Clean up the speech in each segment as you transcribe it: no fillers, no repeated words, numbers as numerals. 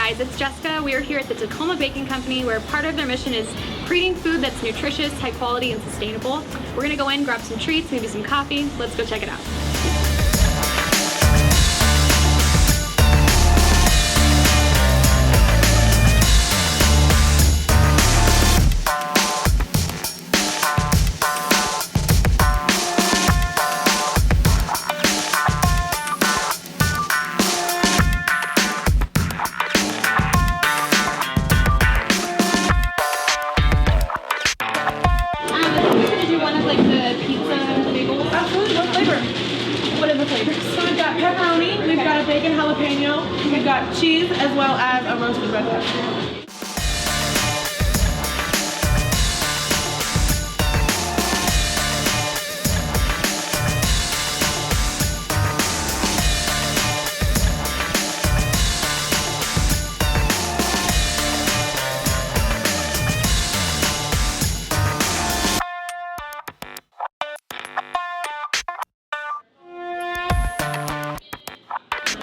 guys, it's Jessica. We are here at the Tacoma Baking Company where part of their mission is creating food that's nutritious, high quality, and sustainable. We're gonna go in, grab some treats, maybe some coffee. Let's go check it out. What are the flavors? So we've got pepperoni, we've got a bacon jalapeno, we've got cheese, as well as a roasted red pepper.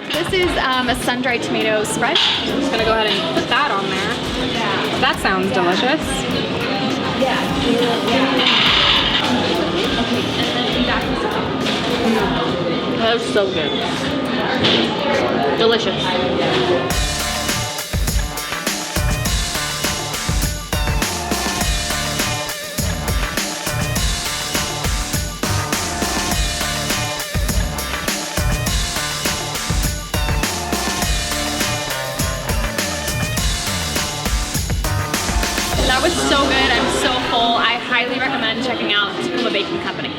This is a sun-dried tomato spread. I'm just gonna go ahead and put that on there. That sounds delicious. That was so good. Delicious. That was so good. I'm so full. I highly recommend checking out Tacoma Baking Company.